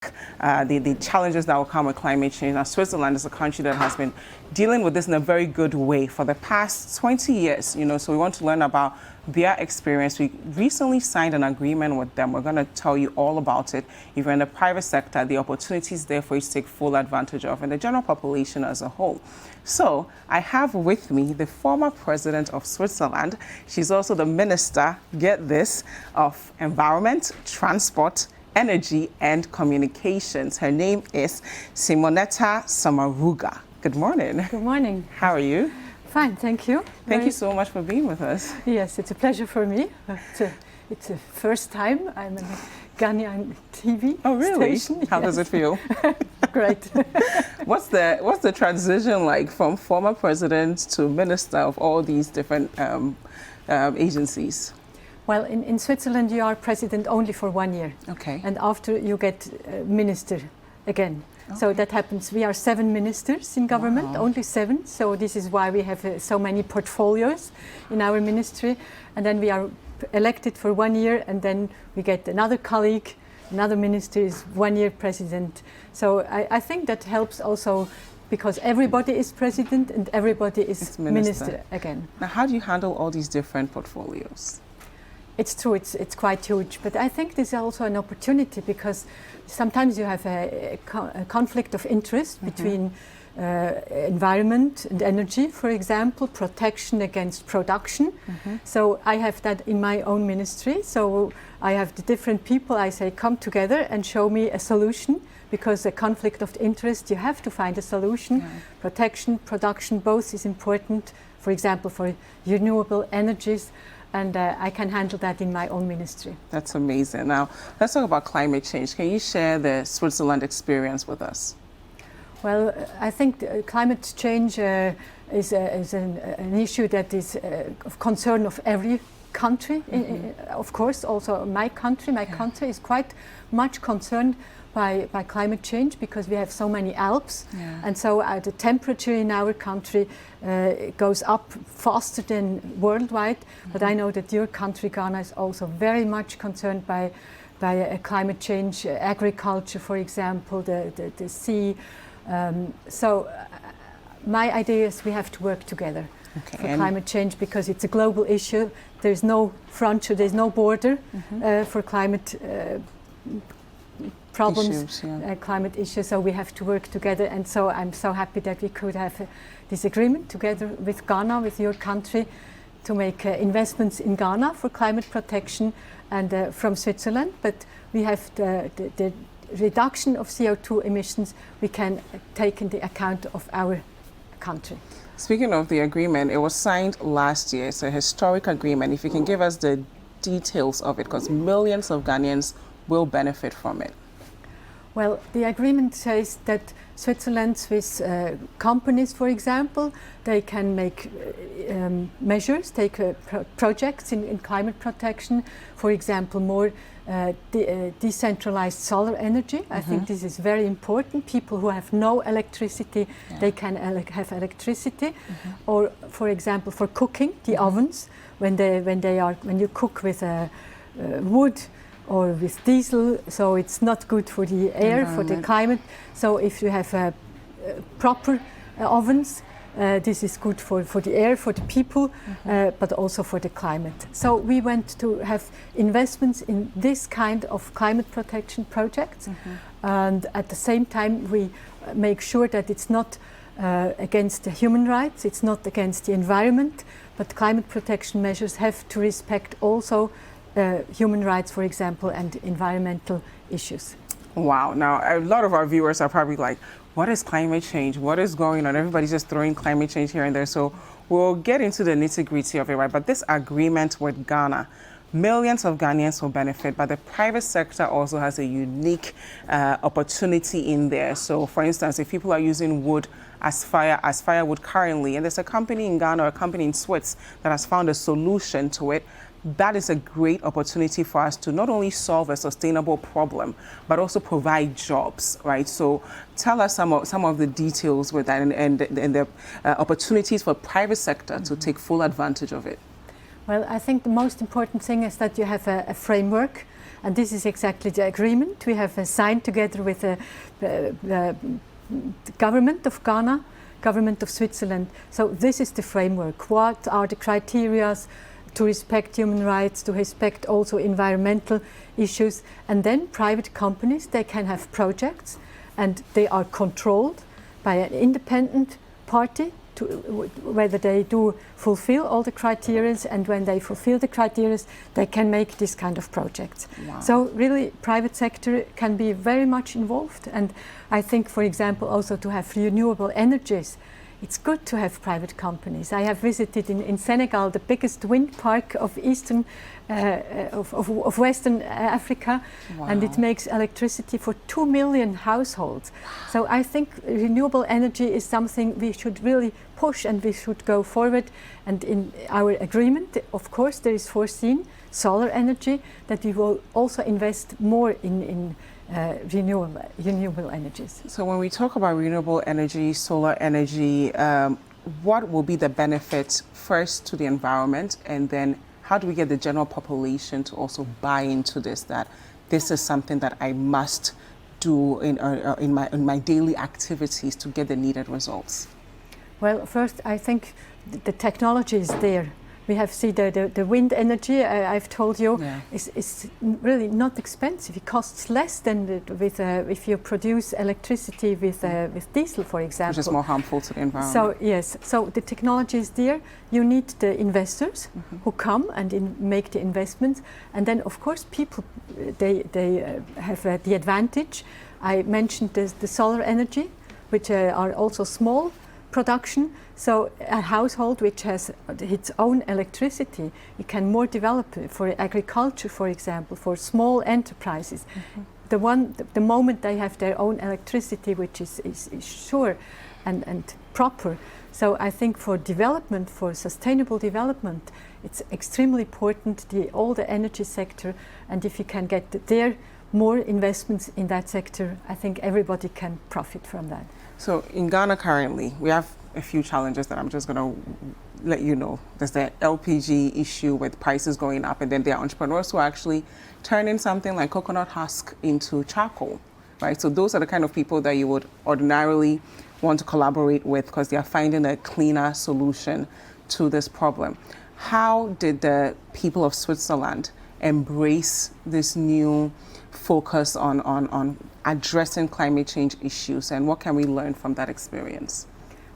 the challenges that will come with climate change. Now, Switzerland is a country that has been dealing with this in a very good way for the past 20 years, so we want to learn about their experience. We recently signed an agreement with them. We're going to tell you all about it. If you're in the private sector, the opportunities there for you to take full advantage of, and the general population as a whole. So I have with me the former president of Switzerland. She's also the minister, get this, of environment, transport, energy and communications. Her name is Simonetta Sommaruga. Good morning. Good morning. How are you? Fine, thank you. Thank you so much for being with us. Yes, it's a pleasure for me. It's the first time I'm on a Ghanaian TV station. How does it feel? Great. What's the transition like from former president to minister of all these different agencies? Well, in Switzerland, you are president only for 1 year. Okay. And after you get minister again. Okay. So that happens. We are 7 ministers in government, wow. Only 7. So this is why we have so many portfolios in our ministry. And then we are elected for 1 year, and then we get another colleague, another minister is 1 year president. So I think that helps also, because everybody is president and everybody is minister again. Now, how do you handle all these different portfolios? It's true, it's quite huge, but I think this is also an opportunity, because sometimes you have a conflict of interest between environment and energy, for example, protection against production. So I have that in my own ministry. So I have the different people, I say, come together and show me a solution, because a conflict of interest, you have to find a solution. Yeah. Protection, production, both is important, for example, for renewable energies. And I can handle that in my own ministry. That's amazing. Now, let's talk about climate change. Can you share the Switzerland experience with us? Well, I think climate change is an issue that is of concern of every country. Of course, also my country. My country is quite much concerned by climate change, because we have so many Alps, and so the temperature in our country goes up faster than worldwide. But I know that your country, Ghana, is also very much concerned by climate change, agriculture, for example, the sea. So my idea is we have to work together for climate change, because it's a global issue. There's no frontier, there's no border for climate problems, climate issues, so we have to work together. And so I'm so happy that we could have this agreement together with Ghana, with your country, to make investments in Ghana for climate protection, and from Switzerland. But we have the reduction of CO2 emissions we can take into account of our country. Speaking of the agreement, it was signed last year. It's a historic agreement. If you can give us the details of it, because millions of Ghanaians will benefit from it. Well, the agreement says that Switzerland, Swiss companies, for example, they can make measures, take projects in climate protection, for example, more decentralized solar energy. I think this is very important. People who have no electricity, they can have electricity. Or, for example, for cooking, the ovens, when you cook with wood or with diesel, so it's not good for the air, for the climate. So if you have proper ovens, this is good for the air, for the people, but also for the climate. So we want to have investments in this kind of climate protection projects, and at the same time we make sure that it's not against the human rights, it's not against the environment, but climate protection measures have to respect also human rights, for example, and environmental issues. Wow. Now, a lot of our viewers are probably like, what is climate change? What is going on? Everybody's just throwing climate change here and there. So we'll get into the nitty-gritty of it, right? But this agreement with Ghana, millions of Ghanaians will benefit, but the private sector also has a unique opportunity in there. So, for instance, if people are using wood as firewood currently, and there's a company in Ghana or a company in Swiss that has found a solution to it, that is a great opportunity for us to not only solve a sustainable problem, but also provide jobs, right? So tell us some of the details with that, and the opportunities for private sector to take full advantage of it. Well, I think the most important thing is that you have a framework, And this is exactly the agreement we have signed together with the government of Ghana, government of Switzerland. So this is the framework. What are the criteria to respect human rights, to respect also environmental issues? And then private companies, they can have projects and they are controlled by an independent party to whether they do fulfill all the criteria, and when they fulfill the criteria, they can make this kind of projects. Wow. So really private sector can be very much involved, and I think, for example, also to have renewable energies, it's good to have private companies. I have visited in Senegal the biggest wind park of of Western Africa. Wow. And it makes electricity for 2 million households. So I think renewable energy is something we should really push, and we should go forward. And in our agreement, of course, there is foreseen solar energy, that we will also invest more in renewable energies. So when we talk about renewable energy, solar energy, what will be the benefit first to the environment, and then how do we get the general population to also buy into this, that this is something that I must do in my daily activities to get the needed results? Well, first, I think the technology is there. We have seen the wind energy, I've told you, is really not expensive. It costs less than if you produce electricity with diesel, for example. Which is more harmful to the environment. So, yes, so the technology is there. You need the investors who come and make the investments. And then, of course, people, they have the advantage. I mentioned the solar energy, which are also small production. So a household which has its own electricity, it can more develop for agriculture, for example, for small enterprises. The moment they have their own electricity, which is sure and proper. So I think for development, for sustainable development, it's extremely important, all the energy sector, and if you can get there more investments in that sector, I think everybody can profit from that. So in Ghana currently, we have a few challenges that I'm just going to let you know. There's the LPG issue with prices going up, and then there are entrepreneurs who are actually turning something like coconut husk into charcoal, right? So those are the kind of people that you would ordinarily want to collaborate with because they are finding a cleaner solution to this problem. How did the people of Switzerland embrace this new focus on addressing climate change issues, and what can we learn from that experience?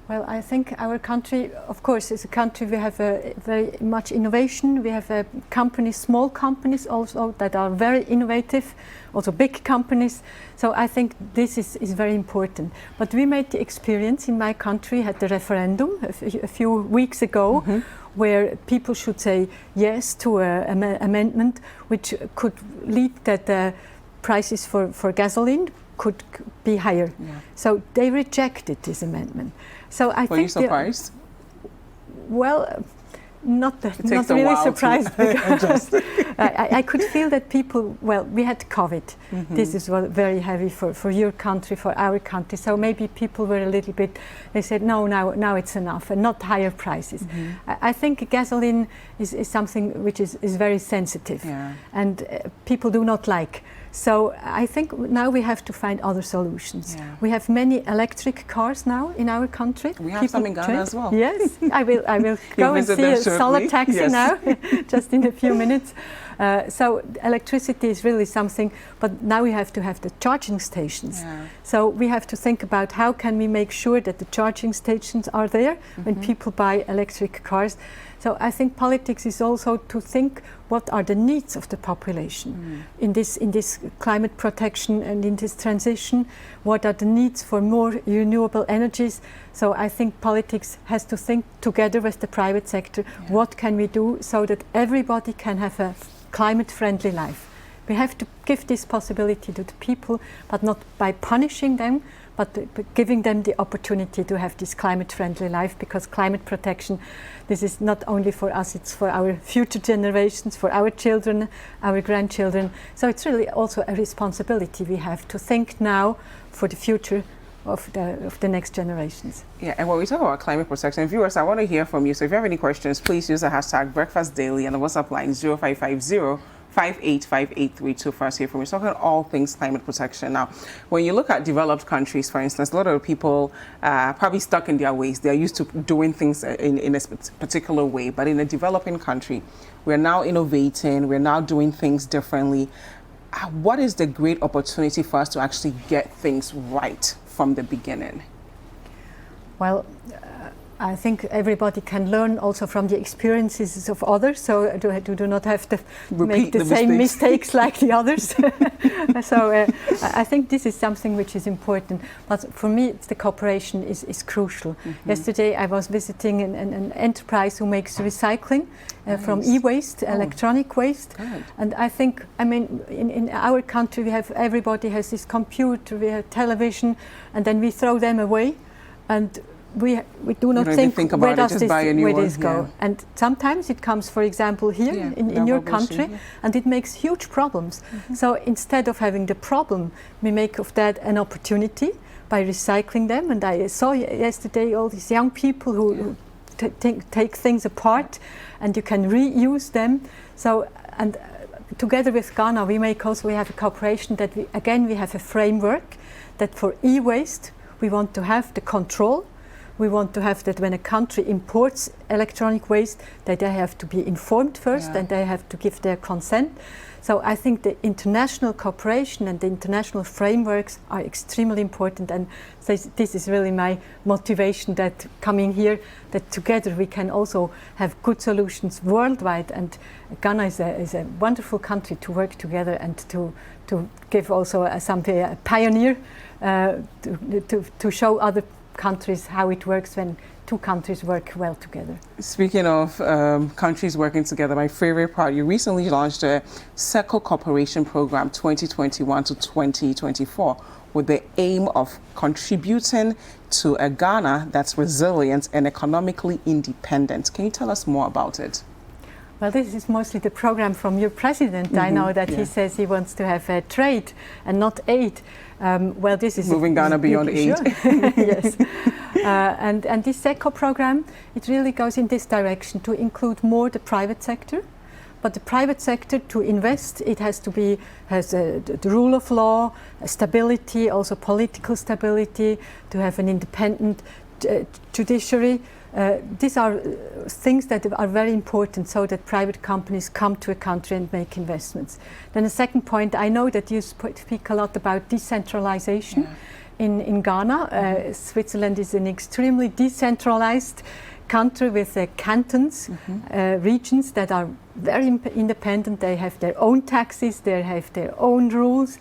Well, I think our country, of course, is a country we have very much innovation. We have companies, small companies also that are very innovative, also big companies. So I think this is very important. But we made the experience in my country, had the referendum a few weeks ago, where people should say yes to an amendment which could lead that the prices for gasoline could be higher. So they rejected this amendment. So I Were you surprised? Well, not really surprised because I could feel that people, well, we had COVID. This is very heavy for your country, for our country. So maybe people were a little bit, they said, no, now it's enough, and not higher prices. I think gasoline is something which is very sensitive, and people do not like. So I think now we have to find other solutions. We have many electric cars now in our country. We have some in Ghana as well. Yes, I will go and see a solar taxi now, just in a few minutes. So electricity is really something, but now we have to have the charging stations. So we have to think about how can we make sure that the charging stations are there when people buy electric cars. So I think politics is also to think what are the needs of the population in this climate protection and in this transition. What are the needs for more renewable energies? So I think politics has to think together with the private sector. What can we do so that everybody can have a climate-friendly life? We have to give this possibility to the people, but not by punishing them, but giving them the opportunity to have this climate-friendly life, because climate protection, this is not only for us, it's for our future generations, for our children, our grandchildren. So it's really also a responsibility we have to think now for the future of the next generations. Yeah, and when we talk about climate protection, viewers, I want to hear from you. So if you have any questions, please use the hashtag BreakfastDaily and the WhatsApp line 0550 585832 first here from me. Talking all things climate protection. Now, when you look at developed countries, for instance, a lot of people probably stuck in their ways. They're used to doing things in a particular way. But in a developing country, we're now innovating. We're now doing things differently. What is the great opportunity for us to actually get things right from the beginning? Well, I think everybody can learn also from the experiences of others, so do not have to make the same mistakes like the others. So I think this is something which is important. But for me, the cooperation is crucial. Yesterday I was visiting an enterprise who makes recycling from e-waste, electronic waste. Good. And I think, I mean, in our country we have, everybody has this computer, we have television, and then we throw them away. And we do not think where does this go. And sometimes it comes, for example, here in your country, and it makes huge problems. So instead of having the problem, we make of that an opportunity by recycling them. And I saw yesterday all these young people who take things apart, and you can reuse them. So, and together with Ghana, we have a cooperation that we have a framework that for e-waste we want to have the control. We want to have that when a country imports electronic waste, that they have to be informed first and they have to give their consent. So I think the international cooperation and the international frameworks are extremely important, and this is really my motivation, that coming here, that together we can also have good solutions worldwide. And Ghana is a wonderful country to work together and to give also a pioneer to show other countries how it works when two countries work well together. Speaking of countries working together, my favorite part, you recently launched a Circle Cooperation Program 2021 to 2024 with the aim of contributing to a Ghana that's resilient and economically independent. Can you tell us more about it? Well, this is mostly the program from your president. I know that he says he wants to have trade and not aid. Well, this is moving Ghana beyond aid. Yes. And this SECO program, it really goes in this direction to include more the private sector. But the private sector, to invest, it has to be, the rule of law, stability, also political stability, to have an independent judiciary. These are things that are very important, so that private companies come to a country and make investments. Then the second point, I know that you speak a lot about decentralization in Ghana. Switzerland is an extremely decentralized country with cantons, regions that are very independent. They have their own taxes, they have their own rules.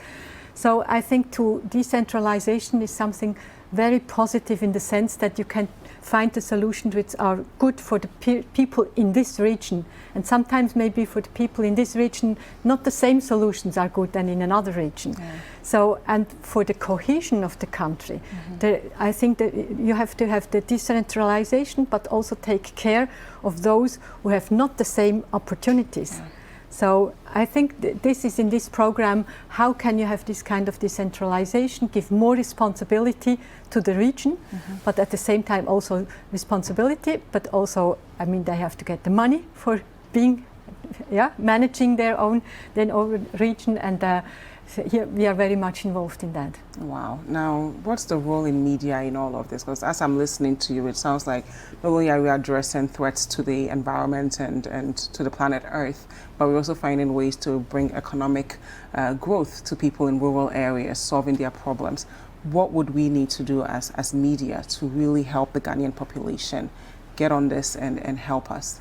So I think decentralization is something very positive, in the sense that you can find the solutions which are good for the people in this region. And sometimes maybe for the people in this region, not the same solutions are good than in another region. So, and for the cohesion of the country, I think that you have to have the decentralization, but also take care of those who have not the same opportunities. So I think this is in this program, how can you have this kind of decentralization, give more responsibility to the region, but at the same time also responsibility, but also, I mean, they have to get the money for being, managing their own region, and here we are very much involved in that. Wow. Now, what's the role in media in all of this? Because as I'm listening to you, it sounds like not only are we addressing threats to the environment and to the planet Earth, but we're also finding ways to bring economic growth to people in rural areas, solving their problems. What would we need to do as media to really help the Ghanaian population get on this and help us?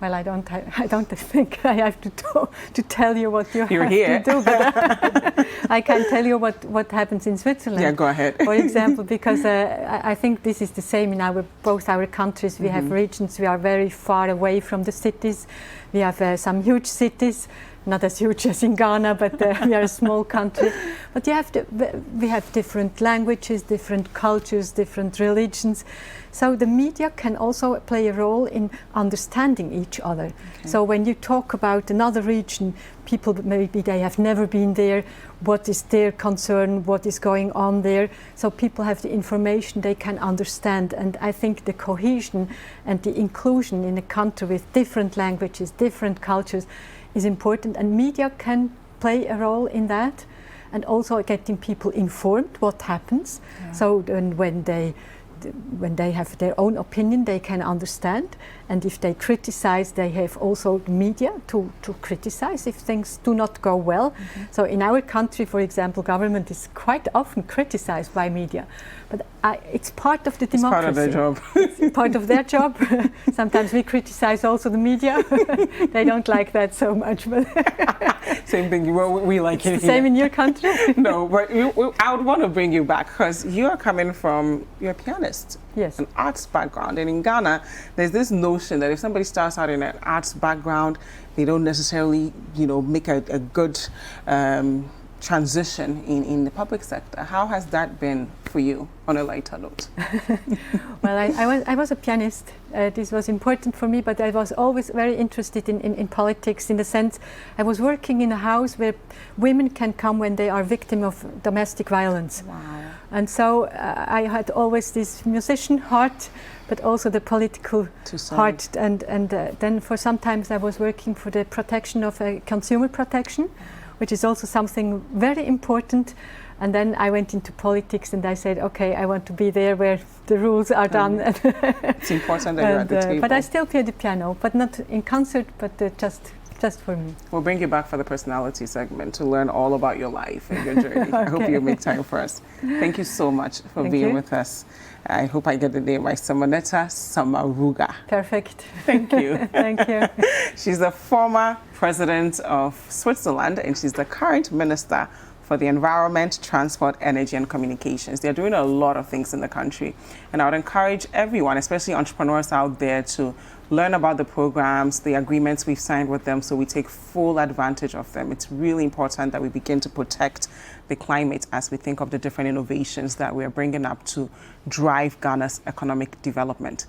Well, I don't think I have to tell you what you You're have here. to do, but I can tell you what happens in Switzerland. Yeah, go ahead. For example, because I think this is the same in both our countries. We have regions, we are very far away from the cities. We have some huge cities, not as huge as in Ghana, but we are a small country. But we have different languages, different cultures, different religions. So the media can also play a role in understanding each other. Okay. So when you talk about another region, people maybe they have never been there, what is their concern, what is going on there. So people have the information, they can understand. And I think the cohesion and the inclusion in a country with different languages, different cultures, is important, and media can play a role in that, and also getting people informed what happens. So when they have their own opinion, they can understand, and if they criticize, they have also the media to criticize if things do not go well. So in our country, for example, government is quite often criticized by media, but it's part of the democracy. It's part of their job. It's part of their job. Sometimes we criticize also the media. They don't like that so much, but same thing. Well, we like it. Same in your country. No, but I would want to bring you back because you are coming from, you're a pianist. Yes. An arts background. And in Ghana, there's this notion that if somebody starts out in an arts background, they don't necessarily, make a good transition in the public sector. How has that been for you, on a lighter note? Well, I was a pianist. This was important for me, but I was always very interested in politics, in the sense I was working in a house where women can come when they are victim of domestic violence. Wow. And so I had always this musician heart, but also the political heart. And then for some times I was working for the protection of consumer protection, which is also something very important. And then I went into politics and I said, okay, I want to be there where the rules are done. It's important that you're at the table. But I still play the piano, but not in concert, but just for me. We'll bring you back for the personality segment to learn all about your life and your journey. Okay. I hope you make time for us. Thank you so much for being with us. I hope I get the name right. Simonetta Sommaruga. Perfect. Thank you. Thank you. She's the former president of Switzerland, and she's the current minister for the Environment, Transport, Energy and Communications. They're doing a lot of things in the country. And I would encourage everyone, especially entrepreneurs out there, to learn about the programs, the agreements we've signed with them, so we take full advantage of them. It's really important that we begin to protect the climate as we think of the different innovations that we're bringing up to drive Ghana's economic development.